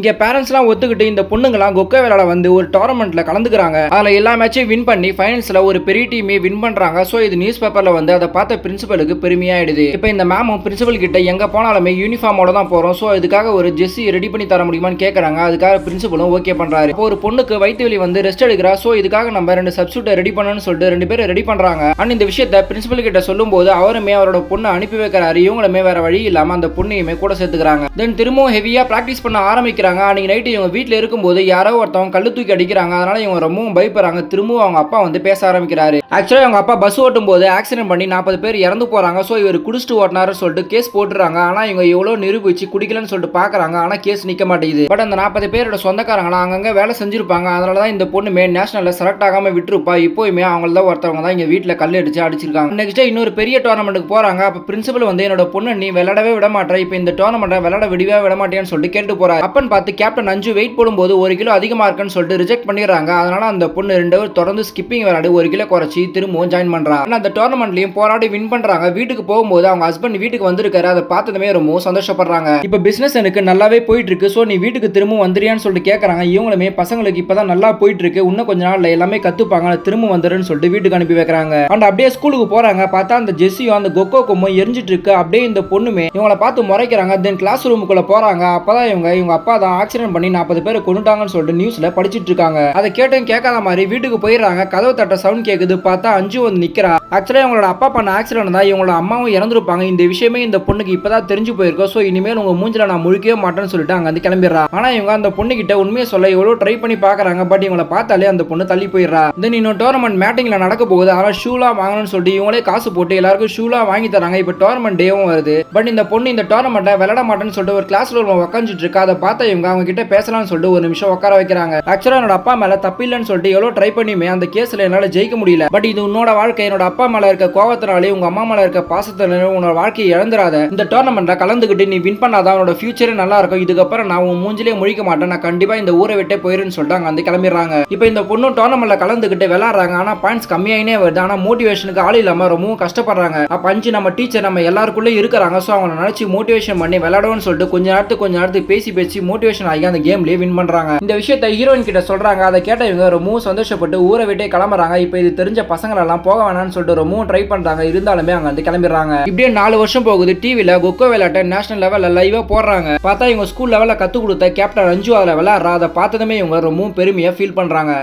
இங்க பேரண்ட்ஸ்லாம் ஒத்துக்கிட்டு இந்த பொண்ணுங்கலாம் கொக்கோ விளையாட வந்து ஒரு டோர்னமெண்ட்ல கலந்துக்கிறாங்க. அதுல எல்லா மேட்சையும் வின் பண்ணி ஃபைனல்ஸ்ல ஒரு பெரிய டீமே வின் பண்றாங்க. சோ இது நியூஸ் பேப்பர்ல வந்து அதை பார்த்த பிரின்சிபலுக்கு பெருமையாயிடுது. இப்போ இந்த மேமும் பிரின்சிபல் கிட்ட எங்க போனாலுமே யூனிஃபார்மோட தான் போறோம், சோ இதுக்காக ஒரு ஜெர்சி ரெடி பண்ணி தர முடியுமான்னு கேட்கறாங்க. அதுக்காக பிரின்சிபலும் ஓகே பண்றாரு. இப்போ ஒரு பொண்ணுக்கு வயிற்று வலி வந்து ரெஸ்ட் எடுக்கிறா, சோ இதுக்காக நம்ம 2 சப்ஸ்டியூட் ரெடி பண்ணணும்னு சொல்லிட்டு 2 பேரும் ரெடி பண்றாங்க. அண்ட் இந்த விஷயத்தை பிரின்சிபல் கிட்ட சொல்லும் போது அவருமே அவரோட பொண்ணை அனுப்பி வைக்கிறாரு. இவங்களுமே வேற வழி இல்லாம அந்த பொண்ணையுமே கூட சேர்த்துக்கிறாங்க. தென் திரும்பவும் ஹெவியா பிராக்டிஸ் பண்ண ஆரம்பிக்கிறாங்க. அன்னைக்கு நைட்டு இவங்க வீட்டில் இருக்கும்போது யாரோ ஒருத்தவங்க கல்லு தூக்கி அடிக்கிறாங்க. அதனால இவங்க ரொம்பவும் பயப்படுறாங்க. திரும்பவும் அவங்க அப்பா வந்து பேச ஆரம்பிக்கிறாரு. ஆக்சுவலா அவங்க அப்பா பஸ் ஓட்டும் போது ஆக்சிடென்ட் பண்ணி 40 பேர் இறந்து போறாங்க. சோ இவர் குடிச்சிட்டு ஓட்டினாருன்னு சொல்லிட்டு கேஸ் போட்டுறாங்க. ஆனா இவங்க எவ்வளவு நிரூபிச்சு குடிக்கலன்னு சொல்லிட்டு பாக்குறாங்க. ஆனா கேஸ் நிக்க மாட்டேங்குது. பட் அந்த 40 பேரோட சொந்தக்காரங்களா அங்கங்க வேலை செஞ்சிருப்பாங்க. அதனாலதான் இந்த பொண்ணுமே நேஷனல்ல செலக்ட் ஆகாம விட்டுருப்பா. இப்போயுமே அவங்கள ஒருத்தவங்க தான் இங்க வீட்டுல கல் அடிச்சு அடிச்சிருக்காங்க. நெக்ஸ்ட் டே இன்னொரு பெரிய டோர்னமெண்ட்டுக்கு போறாங்க. அப்ப பிரின்சிபல் வந்து என்னோட பொண்ணு நீ விளையாடவே விட மாட்டேன், இப்ப இந்த டோர்னமெண்ட்டை விளையாட விடவே விட மாட்டேன்னு சொல்லிட்டு கேட்டு போறாரு. அப்பன்னு பார்த்து கேப்டன் அஞ்சு வெயிட் போடும்போது 1 கிலோ அதிகமா இருக்குன்னு சொல்லிட்டு ரிஜெக்ட் பண்ணிடுறாங்க. அதனால அந்த பொண்ணு 2 பேர் தொடர்ந்து ஸ்கிப்பிங் விளையாடி 1 கிலோ குறைச்சி திரும்பவும் ஜாயின் பண்றாங்க. அந்த டோர்னமெண்ட்லயும் போராடி வின் பண்றாங்க. வீட்டுக்கு போகும்போது அவங்க ஹஸ்பண்ட் வீட்டுக்கு வந்திருக்காரு. அதை பார்த்ததுமே ரொம்ப சந்தோஷப்படுறாங்க. இப்ப பிசினஸ் எனக்கு நல்லாவே போயிட்டு இருக்கு, சோ நீ வீட்டுக்கு திரும்ப வந்துறியான்னு சொல்லிட்டு கேட்கறாங்க. இவங்களுமே பசங்களுக்கு இப்பதான் நல்லா போயிட்டு இருக்கு, இன்னும் கொஞ்ச நாள்ல எல்லாமே கத்துப்பாங்க, திரும்ப வந்துருன்னு சொல்லிட்டு வீட்டுக்கு அனுப்பி வைக்கிறாங்க. அண்ட் அப்படியே ஸ்கூலுக்கு போறாங்க. பார்த்தா அந்த ஜெஸ்ஸியும் அந்த கொக்கோ கொம்மும் எரிஞ்சிட்டு இருக்கு. அப்படியே இந்த பொண்ணுமே இவங்களை பார்த்து முறைக்கிறாங்க. தென் கிளாஸ் ரூமுக்குள்ள போறாங்க. அப்பதான் இவங்க அப்பா தான் ஆக்சிடென்ட் பண்ணி 40 பேரை கொண்டுட்டாங்கன்னு சொல்லிட்டு நியூஸ்ல படிச்சிட்டு இருக்காங்க. அதை கேட்டும் கேட்காத மாதிரி வீட்டுக்கு போயிடுறாங்க. கதவு தட்ட சவுண்ட் கேக்குது. பார்த்தா அஞ்சு வந்து நிக்கிறா. ஆக்சுவலா இவங்களோட அப்பா பண்ண ஆக்சிடென்ட் தான் இவங்களோட அம்மாவும் இறந்துருப்பாங்க. இந்த விஷயமே இந்த பொண்ணுக்கு இப்பதான் தெரிஞ்சு போயிருக்கோம். சோ இனிமேல் உங்க மூஞ்சில நான் முழிக்கவே மாட்டேன்னு சொல்லிட்டு அங்க வந்து கிளம்பிடுறா. ஆனா இவங்க அந்த பொண்ணு கிட்ட உண்மையை சொல்ல எவ்வளவு ட்ரை பண்ணி பாக்குறாங்க. பட் இவங்களை பார்த்தாலே அந்த பொண்ணு தள்ளி போயிடுறா. தென் இன்னும் டோர்னமெண்ட் மேட்டிங்ல நடக்க போகுது. ஆனா ஷூலாம் வாங்கணும்னு சொல்லிட்டு இவங்களே காசு போட்டு எல்லாருக்கும் ஷூலாம் வாங்கி தராங்க. இப்ப டோர்னமெண்ட் டேவும் வருது. பட் இந்த பொண்ணு இந்த டோர்னமெண்ட்டை விளையாட மாட்டேன்னு சொல்லிட்டு ஒரு கிளாஸ் ரூம்ல உட்காந்துட்டு இருக்கா. அதை பார்த்தா இவங்க அவங்க கிட்ட பேசலாம்னு சொல்லிட்டு ஒரு நிமிஷம் உட்கார வைக்கிறாங்க. ஆக்சுவலா என்னோட அப்பா மேல தப்பு இல்லைன்னு சொல்லிட்டு எவ்வளவு ட்ரை பண்ணியுமே அந்த கேஸ்ல என்னால ஜெயிக்க முடியல. பட் இது உன்னோட வாழ்க்கை, என்னோட அப்பா மேல இருக்க கோவத்தினாலே உங்க அம்மா மேல இருக்க பாசத்தினால உன்னோட வாழ்க்கையை இழந்துராத. இந்த டோர்னமெண்ட்ல கலந்துக்கிட்டு நீ வின் பண்ணாதான் உன்னோட ஃபியூச்சரே நல்லா இருக்கும். இதுக்கப்புறம் நான் உன் மூஞ்சிலே முழிக்க மாட்டேன், நான் கண்டிப்பா இந்த ஊரை விட்டே போயிருன்னு சொல்லிட்டு அங்க வந்து கிளம்பிடுறாங்க. இப்போ இந்த பொண்ணு டோர்னமெண்ட்ல கலந்துக்கிட்டு விளையாடுறாங்க. ஆனா பாயிண்ட்ஸ் கம்மியாயினே வருது. ஆனா மோட்டிவேஷனுக்கு ஆள் இல்லாம ரொம்பவும் கஷ்டப்படுறாங்க. அப்ப அஞ்சு நம்ம டீச்சர் நம்ம எல்லாருக்குள்ளே இருக்கிறாங்க. சோ அவங்க நினைச்சு மோட்டிவேஷன் பண்ணி விளையாடுவோம்னு சொல்லிட்டு கொஞ்ச நேரத்துக்கு பேசி மோட்டிவேஷன் ஆகி அந்த கேம்லயே வின் பண்றாங்க. இந்த விஷயத்தை ஹீரோயின் கிட்ட சொல்றாங்க. அதை கேட்ட இவங்க ரொம்பவும் சந்தோஷப்பட்டு ஊரை விட்டே கிளம்புறாங்க. இப்போ இது தெரிஞ்ச பசங்க எல்லாம் போக வேணாம்னு சொல்லிட்டு ரொம்பவும் ட்ரை பண்றாங்க. இருந்தாலுமே அங்க வந்து கிளம்பிடுறாங்க. இப்படியே 4 வருஷம் போகுது. டிவில கொக்கோ விளையாட்ட நேஷனல் லெவல்ல லைவா போடுறாங்க. பார்த்தா இவங்க ஸ்கூல் லெவல்ல கத்து கொடுத்த கேப்டன் அஞ்சு அதுல விளையாடுறா. அதை பார்த்ததுமே இவங்க ரொம்பவும் பெருமையா ஃபீல் பண்றாங்க.